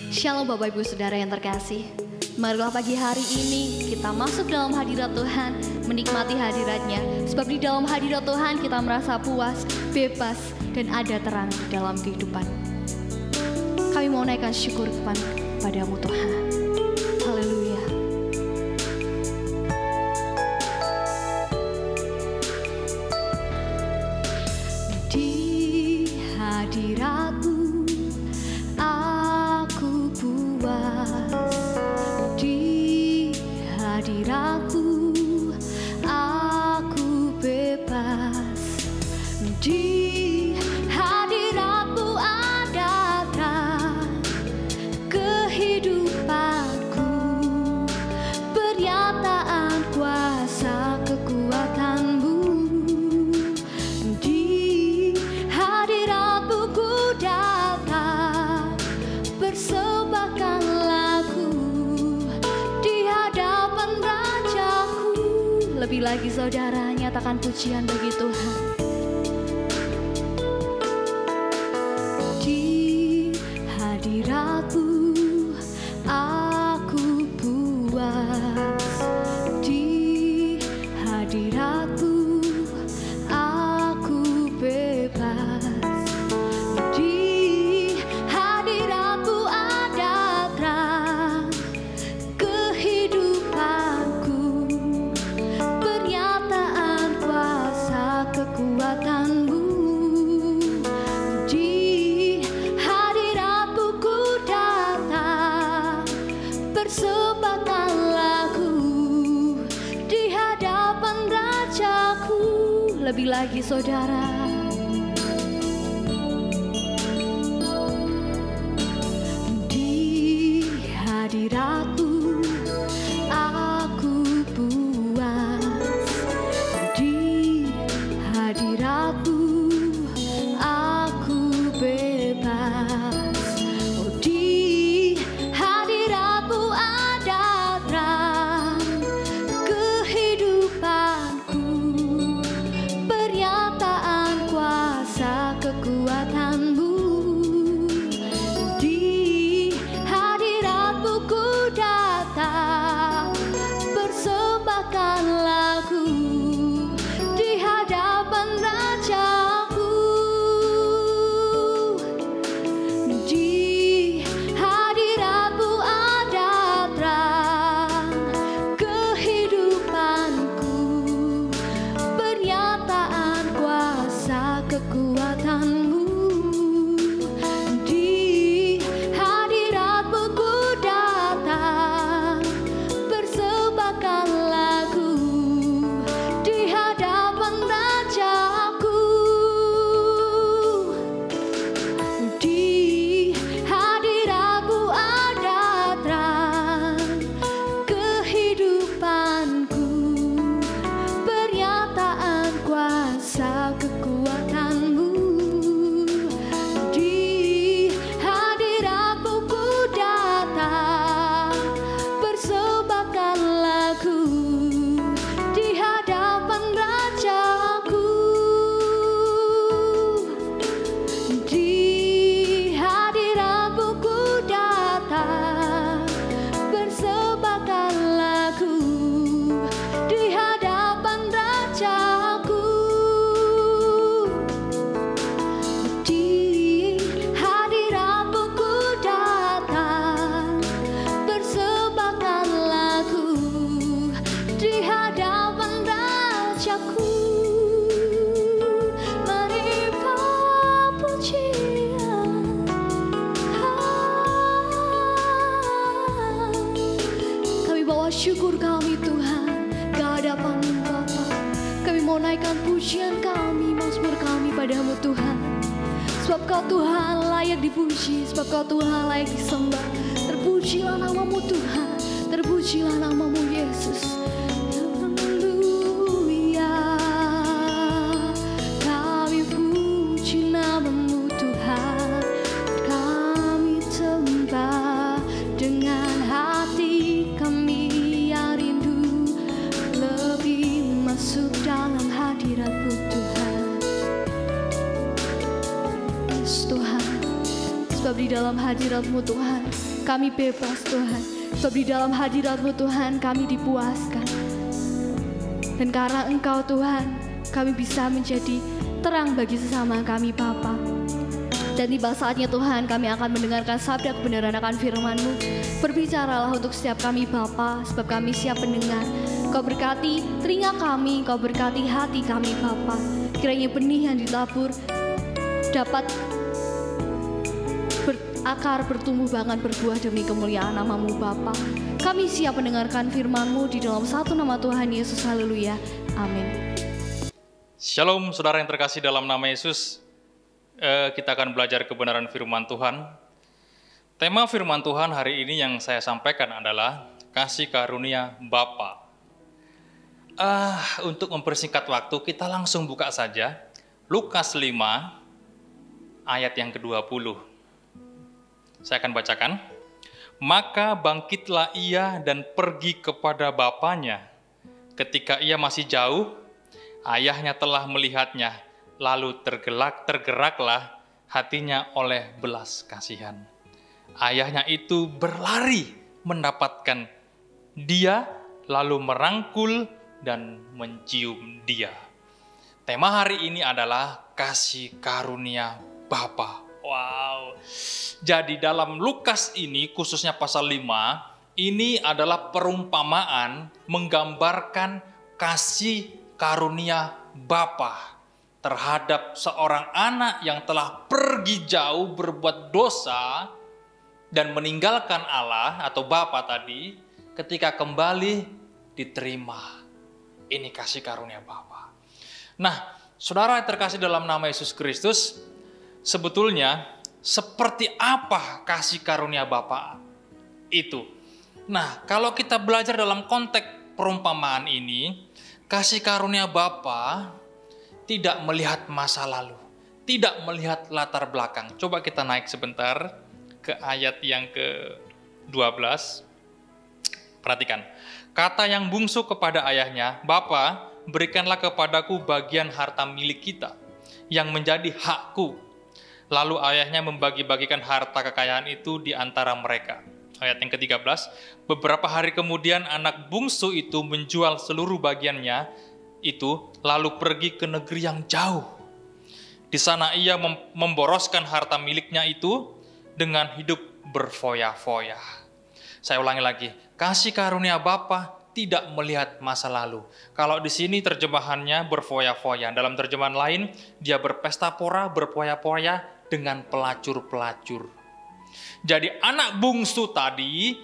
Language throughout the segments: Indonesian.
Shalom Bapak Ibu Saudara yang terkasih. Marilah pagi hari ini kita masuk dalam hadirat Tuhan, menikmati hadiratnya. Sebab di dalam hadirat Tuhan kita merasa puas, bebas, dan ada terang dalam kehidupan. Kami mau naikkan syukur kepadamu Tuhan. Haleluya. Di hadirat-Mu aku puas, di hadirat-Mu aku bebas, di hadirat-Mu ada terang kehidupanku, pernyataan kuasa kekuatan-Mu. Di hadirat-Mu ku datang, persembahkan lagu di hadapan Rajaku. Lebih lagi saudara, nyatakan pujian bagi Tuhan. Di hadirat-Mu aku puas, di hadirat-Mu aku bebas, di hadirat-Mu ada terang kehidupanku, pernyataan kuasa kekuatan-Mu. Di hadirat-Mu ku datang, persembahkan lagu di hadapan Rajaku. Lebih lagi saudara, di hadirat-Mu aku puas, di hadirat-Mu aku bebas, oh di hadirat-Mu ada terang kehidupanku, pernyataan kuasa kekuatan-Mu. Di hadirat-Mu ku datang, persembahkan lagu di hadapan Rajaku. Di hadirat-Mu ada terang kehidupanku, pernyataan kuasa kekuatan-Mu. Di hadirat-Mu ku datang, persembahkan lagu di hadapan Rajaku. Di hadirat-Mu ada terang kehidupanku, pernyataan kuasa kekuatan-Mu. Di hadirat-Mu ku datang, persembahkan lagu di hadapan Rajaku. Di hadirat-Mu ku datang, persembahkan lagu di hadapan Rajaku. Di hadirat-Mu ku datang, persembahkan lagu di hadapan Rajaku. Mari pujian, kami bawa syukur kami Tuhan ke hadapan Bapa. Kami mau naikkan pujian kami, mazmur kami padamu Tuhan. Sebab Kau Tuhan layak dipuji, sebab Kau Tuhan layak disembah. Terpujilah namamu Tuhan, terpujilah namamu Yesus. Haleluya, kami puji namamu Tuhan. Kami sembah dengan hati kami yang rindu, lebih masuk dalam hadirat-Mu Tuhan. Yes, Tuhan, sebab di dalam dalam hadirat-Mu Tuhan, kami bebas Tuhan. Sebab di dalam hadirat-Mu Tuhan, kami dipuaskan. Dan karena Engkau Tuhan, kami bisa menjadi terang bagi sesama kami Bapa. Dan tiba saatnya Tuhan, kami akan mendengarkan sabda kebenaran akan firman-Mu. Berbicaralah untuk setiap kami Bapa, sebab kami siap mendengar. Kau berkati telinga kami, Kau berkati hati kami Bapa. Kiranya benih yang ditabur dapat berakar, bertumbuh, bahkan berbuah demi kemuliaan nama-Mu Bapa. Kami siap mendengarkan firman-Mu di dalam satu nama Tuhan Yesus. Haleluya. Amin. Shalom saudara yang terkasih dalam nama Yesus. Kita akan belajar kebenaran firman Tuhan. Tema firman Tuhan hari ini yang saya sampaikan adalah kasih karunia Bapa. Untuk mempersingkat waktu, kita langsung buka saja Lukas 5 ayat yang ke-20. Saya akan bacakan. Maka bangkitlah ia dan pergi kepada bapanya. Ketika ia masih jauh, ayahnya telah melihatnya, lalu tergeraklah hatinya oleh belas kasihan. Ayahnya itu berlari mendapatkan dia, lalu merangkul dan mencium dia. Tema hari ini adalah kasih karunia Bapa. Wow. Jadi dalam Lukas ini, khususnya pasal 5, ini adalah perumpamaan menggambarkan kasih karunia Bapa terhadap seorang anak yang telah pergi jauh berbuat dosa dan meninggalkan Allah atau Bapa tadi, ketika kembali diterima. Ini kasih karunia Bapa. Nah, saudara yang terkasih dalam nama Yesus Kristus, sebetulnya seperti apa kasih karunia Bapa itu? Nah, kalau kita belajar dalam konteks perumpamaan ini, kasih karunia Bapa tidak melihat masa lalu, tidak melihat latar belakang. Coba kita naik sebentar ke ayat yang ke-12. Perhatikan. Kata yang bungsu kepada ayahnya, Bapa, berikanlah kepadaku bagian harta milik kita yang menjadi hakku. Lalu ayahnya membagi-bagikan harta kekayaan itu di antara mereka. Ayat yang ke-13, beberapa hari kemudian anak bungsu itu menjual seluruh bagiannya itu, lalu pergi ke negeri yang jauh. Di sana ia memboroskan harta miliknya itu dengan hidup berfoya-foya. Saya ulangi lagi, kasih karunia Bapa tidak melihat masa lalu. Kalau di sini terjemahannya berfoya-foya, dalam terjemahan lain dia berpesta pora, berfoya-foya dengan pelacur-pelacur. Jadi anak bungsu tadi,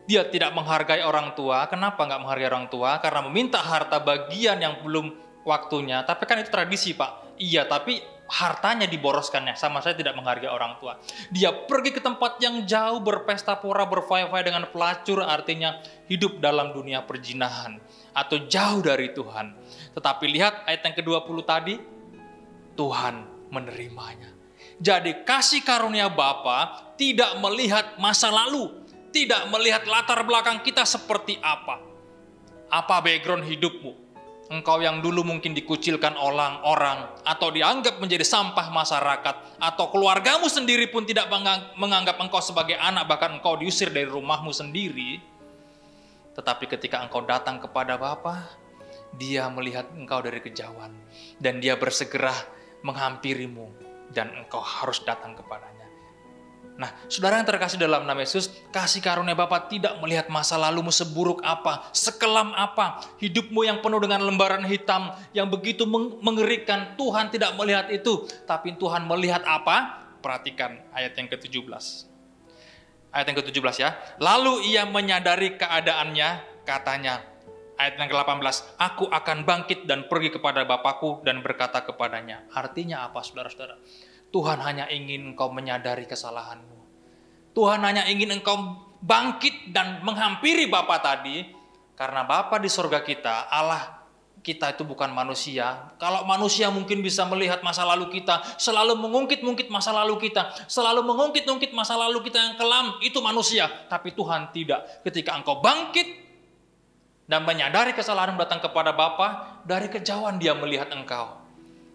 dia tidak menghargai orang tua. Kenapa nggak menghargai orang tua? Karena meminta harta bagian yang belum waktunya. Tapi kan itu tradisi, Pak. Iya, tapi hartanya diboroskannya. Sama saya tidak menghargai orang tua. Dia pergi ke tempat yang jauh, berpesta pora, berfoya-foya dengan pelacur, artinya hidup dalam dunia perjinahan atau jauh dari Tuhan. Tetapi lihat ayat yang ke-20 tadi, Tuhan menerimanya. Jadi kasih karunia Bapa tidak melihat masa lalu, tidak melihat latar belakang kita seperti apa. Apa background hidupmu? Engkau yang dulu mungkin dikucilkan orang-orang atau dianggap menjadi sampah masyarakat, atau keluargamu sendiri pun tidak menganggap engkau sebagai anak, bahkan engkau diusir dari rumahmu sendiri. Tetapi ketika engkau datang kepada Bapa, Dia melihat engkau dari kejauhan dan Dia bersegera menghampirimu dan engkau harus datang kepadanya. Nah, saudara yang terkasih dalam nama Yesus, kasih karunia Bapa tidak melihat masa lalumu seburuk apa, sekelam apa, hidupmu yang penuh dengan lembaran hitam, yang begitu mengerikan. Tuhan tidak melihat itu, tapi Tuhan melihat apa? Perhatikan ayat yang ke-17. Ayat yang ke-17 ya. Lalu ia menyadari keadaannya, katanya, ayat yang ke-18, aku akan bangkit dan pergi kepada Bapakku dan berkata kepadanya. Artinya apa, saudara-saudara? Tuhan hanya ingin engkau menyadari kesalahanmu. Tuhan hanya ingin engkau bangkit dan menghampiri Bapa tadi. Karena Bapa di surga kita, Allah kita itu bukan manusia. Kalau manusia mungkin bisa melihat masa lalu kita, selalu mengungkit-ungkit masa lalu kita, selalu mengungkit-ungkit masa lalu kita yang kelam, itu manusia. Tapi Tuhan tidak. Ketika engkau bangkit dan menyadari kesalahanmu datang kepada Bapa, dari kejauhan Dia melihat engkau.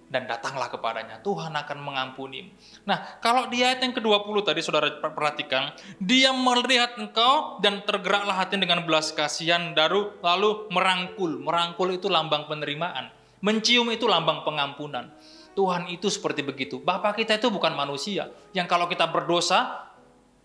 dan datanglah kepadanya. Tuhan akan mengampuni. Nah, kalau di ayat yang ke-20 tadi saudara perhatikan, dia melihat engkau dan tergeraklah hati dengan belas kasihan, lalu merangkul. Merangkul itu lambang penerimaan. Mencium itu lambang pengampunan. Tuhan itu seperti begitu. Bapa kita itu bukan manusia yang kalau kita berdosa,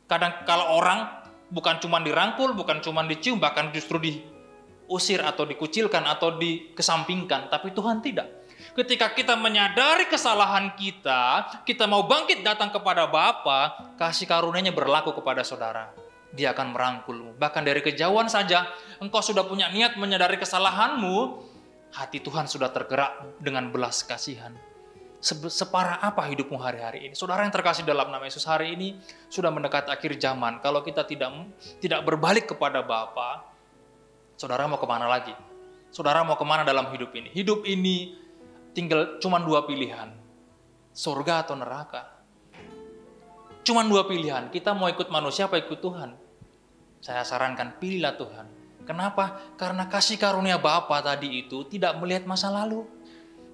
kadang kalau orang bukan cuma dirangkul, bukan cuma dicium, bahkan justru diusir atau dikucilkan atau dikesampingkan. Tapi Tuhan tidak. Ketika kita menyadari kesalahan kita mau bangkit datang kepada Bapa, kasih karunia-Nya berlaku kepada saudara. Dia akan merangkulmu. Bahkan dari kejauhan saja, engkau sudah punya niat menyadari kesalahanmu, hati Tuhan sudah tergerak dengan belas kasihan. Separah apa hidupmu hari-hari ini? Saudara yang terkasih dalam nama Yesus, hari ini sudah mendekat akhir zaman. Kalau kita tidak berbalik kepada Bapa, saudara mau kemana lagi? Saudara mau kemana dalam hidup ini? Hidup ini tinggal cuma 2 pilihan, surga atau neraka. Cuma 2 pilihan, kita mau ikut manusia apa ikut Tuhan? Saya sarankan pilihlah Tuhan. Kenapa? Karena kasih karunia Bapa tadi itu tidak melihat masa lalu,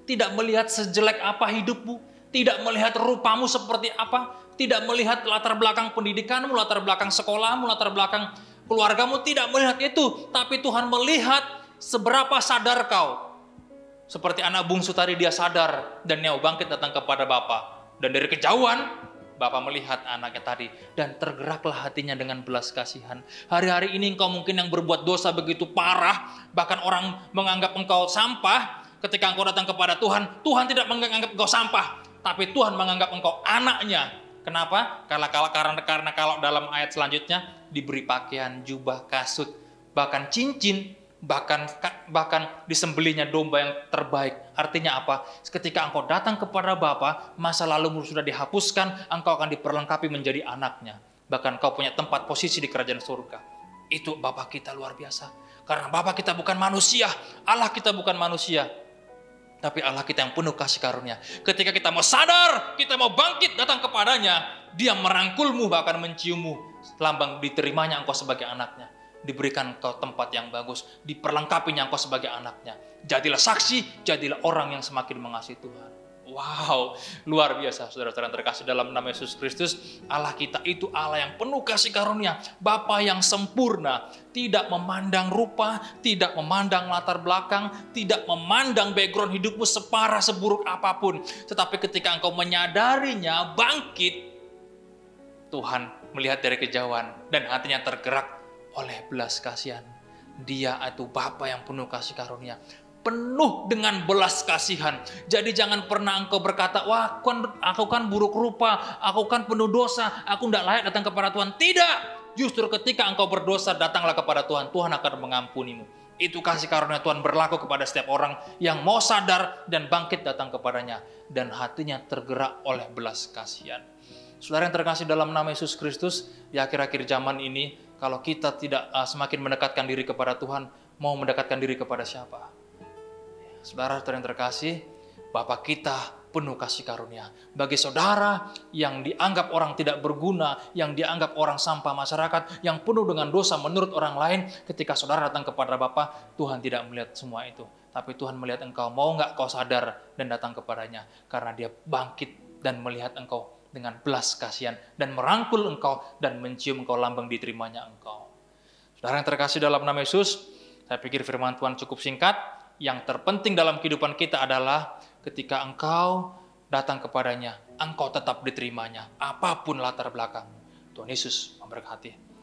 tidak melihat sejelek apa hidupmu, tidak melihat rupamu seperti apa, tidak melihat latar belakang pendidikanmu, latar belakang sekolahmu, latar belakang keluargamu, tidak melihat itu. Tapi Tuhan melihat seberapa sadar kau. Seperti anak bungsu tadi, dia sadar dan dia bangkit datang kepada Bapa. Dan dari kejauhan, Bapa melihat anaknya tadi dan tergeraklah hatinya dengan belas kasihan. Hari-hari ini engkau mungkin yang berbuat dosa begitu parah, bahkan orang menganggap engkau sampah. Ketika engkau datang kepada Tuhan, Tuhan tidak menganggap engkau sampah, tapi Tuhan menganggap engkau anaknya. Kenapa? Karena kalau dalam ayat selanjutnya diberi pakaian, jubah, kasut, bahkan cincin, bahkan disembelihnya domba yang terbaik. Artinya apa? Ketika engkau datang kepada Bapa, masa lalumu sudah dihapuskan, engkau akan diperlengkapi menjadi anaknya. Bahkan kau punya tempat posisi di kerajaan surga. Itu Bapa kita luar biasa. Karena Bapa kita bukan manusia, Allah kita bukan manusia, tapi Allah kita yang penuh kasih karunia. Ketika kita mau sadar, kita mau bangkit datang kepadanya, Dia merangkulmu, bahkan menciummu. Lambang diterimanya engkau sebagai anaknya. Diberikan engkau tempat yang bagus, diperlengkapinya engkau sebagai anaknya. Jadilah saksi, jadilah orang yang semakin mengasihi Tuhan. Wow, luar biasa saudara-saudara terkasih dalam nama Yesus Kristus. Allah kita itu Allah yang penuh kasih karunia, Bapa yang sempurna, tidak memandang rupa, tidak memandang latar belakang, tidak memandang background hidupmu separah seburuk apapun. Tetapi ketika engkau menyadarinya, bangkit, Tuhan melihat dari kejauhan dan hatinya tergerak oleh belas kasihan. Dia itu Bapa yang penuh kasih karunia, penuh dengan belas kasihan. Jadi jangan pernah engkau berkata, wah aku kan buruk rupa, aku kan penuh dosa, aku tidak layak datang kepada Tuhan. Tidak, justru ketika engkau berdosa, datanglah kepada Tuhan, Tuhan akan mengampunimu. Itu kasih karunia Tuhan berlaku kepada setiap orang yang mau sadar dan bangkit datang kepadanya, dan hatinya tergerak oleh belas kasihan. Saudara yang terkasih dalam nama Yesus Kristus, di akhir-akhir zaman ini, kalau kita tidak semakin mendekatkan diri kepada Tuhan, mau mendekatkan diri kepada siapa? Saudara yang terkasih, Bapa kita penuh kasih karunia. Bagi saudara yang dianggap orang tidak berguna, yang dianggap orang sampah masyarakat, yang penuh dengan dosa menurut orang lain, ketika saudara datang kepada Bapa, Tuhan tidak melihat semua itu. Tapi Tuhan melihat engkau, mau nggak kau sadar dan datang kepadanya? Karena Dia bangkit dan melihat engkau dengan belas kasihan dan merangkul engkau dan mencium engkau, lambang diterimanya engkau. Saudara yang terkasih dalam nama Yesus, saya pikir firman Tuhan cukup singkat. Yang terpenting dalam kehidupan kita adalah ketika engkau datang kepadanya, engkau tetap diterimanya, apapun latar belakangmu. Tuhan Yesus memberkati.